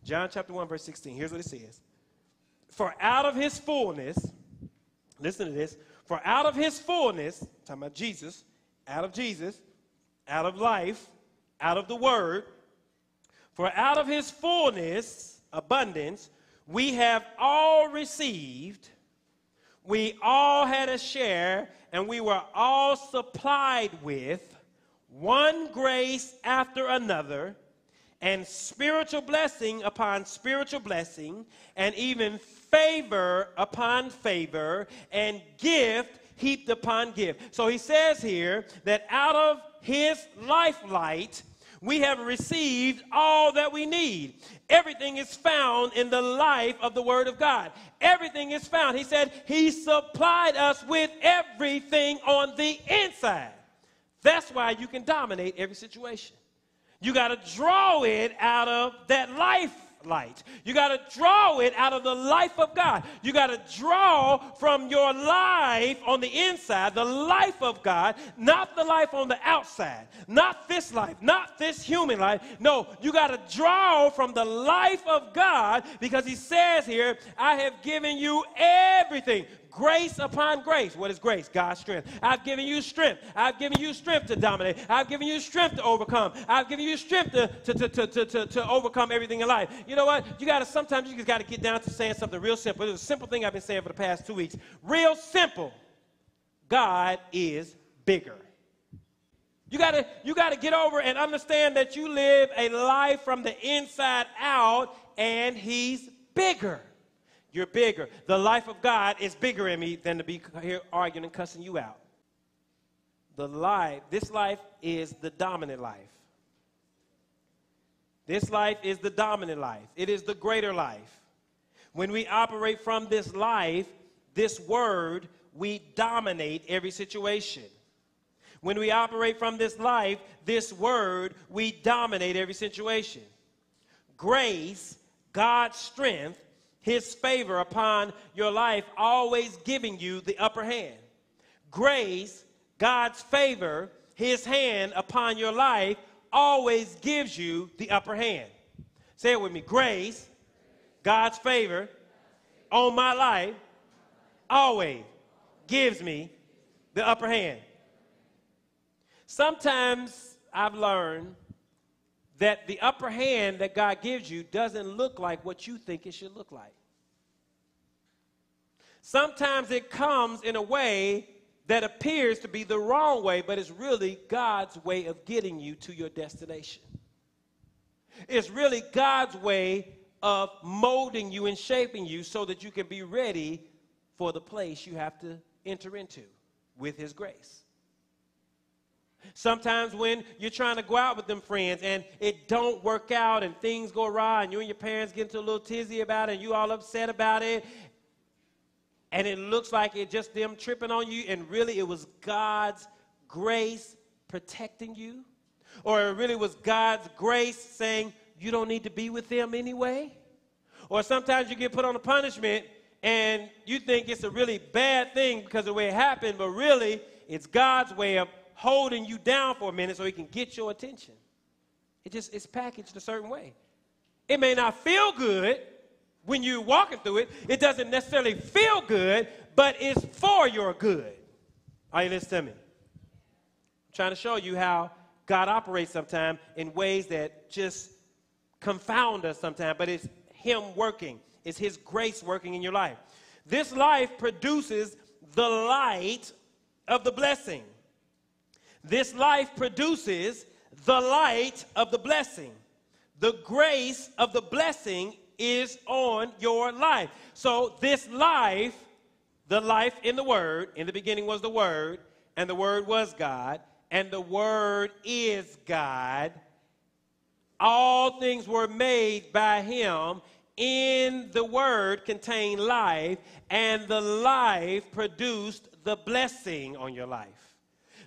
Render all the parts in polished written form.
John chapter 1, verse 16. Here's what it says. For out of his fullness, listen to this, for out of his fullness, talking about Jesus, out of life, out of the word, for out of his fullness, abundance, we have all received, we all had a share, and we were all supplied with one grace after another, and spiritual blessing upon spiritual blessing, and even favor upon favor, and gift heaped upon gift. So he says here that out of his life light, we have received all that we need. Everything is found in the life of the Word of God. Everything is found. He said he supplied us with everything on the inside. That's why you can dominate every situation. You got to draw it out of that life light. You got to draw it out of the life of God. You got to draw from your life on the inside, the life of God, not the life on the outside, not this life, not this human life. No, you got to draw from the life of God, because he says here, I have given you everything. Grace upon grace. What is grace? God's strength. I've given you strength. I've given you strength to dominate. I've given you strength to overcome. I've given you strength to overcome everything in life. You know what? Sometimes you just got to get down to saying something real simple. It's a simple thing I've been saying for the past 2 weeks. Real simple. God is bigger. You got to get over and understand that you live a life from the inside out, and he's bigger. You're bigger. The life of God is bigger in me than to be here arguing and cussing you out. This life is the dominant life. This life is the dominant life. It is the greater life. When we operate from this life, this word, we dominate every situation. When we operate from this life, this word, we dominate every situation. Grace, God's strength, his favor upon your life, always giving you the upper hand. Grace, God's favor, his hand upon your life, always gives you the upper hand. Say it with me. Grace, God's favor on my life, always gives me the upper hand. Sometimes I've learned that the upper hand that God gives you doesn't look like what you think it should look like. Sometimes it comes in a way that appears to be the wrong way, but it's really God's way of getting you to your destination. It's really God's way of molding you and shaping you so that you can be ready for the place you have to enter into with his grace. Sometimes when you're trying to go out with them friends and it don't work out and things go awry and you and your parents get into a little tizzy about it and you all upset about it, and it looks like it's just them tripping on you, and really it was God's grace protecting you, or it really was God's grace saying you don't need to be with them anyway. Or sometimes you get put on a punishment and you think it's a really bad thing because of the way it happened, but really it's God's way of holding you down for a minute so he can get your attention. It's packaged a certain way. It may not feel good when you're walking through it. It doesn't necessarily feel good, but it's for your good. Are you listening to me? I'm trying to show you how God operates sometimes in ways that just confound us sometimes, but it's him working. It's his grace working in your life. This life produces the light of the blessing. This life produces the light of the blessing. The grace of the blessing is on your life. So this life, the life in the Word, in the beginning was the Word, and the Word was God, and the Word is God. All things were made by him. In the Word contained life, and the life produced the blessing on your life.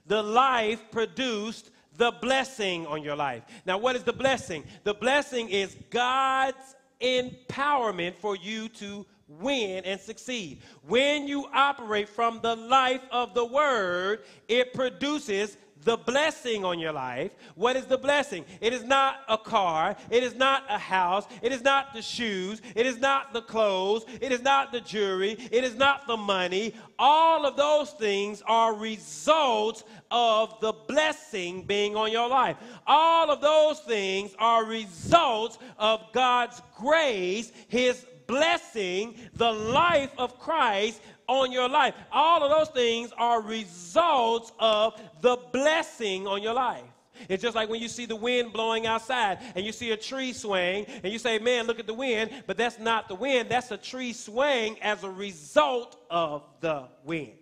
The life produced the blessing on your life. Now, what is the blessing? The blessing is God's empowerment for you to win and succeed. When you operate from the life of the Word, it produces the blessing on your life, what is the blessing? It is not a car. It is not a house. It is not the shoes. It is not the clothes. It is not the jewelry. It is not the money. All of those things are results of the blessing being on your life. All of those things are results of God's grace, his blessing, the life of Christ on your life. All of those things are results of the blessing on your life. It's just like when you see the wind blowing outside and you see a tree swaying and you say, man, look at the wind, but that's not the wind. That's a tree swaying as a result of the wind.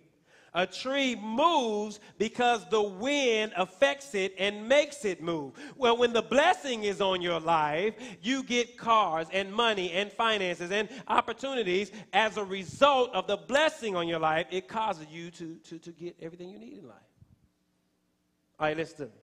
A tree moves because the wind affects it and makes it move. Well, when the blessing is on your life, you get cars and money and finances and opportunities as a result of the blessing on your life. It causes you to get everything you need in life. All right, listen to me.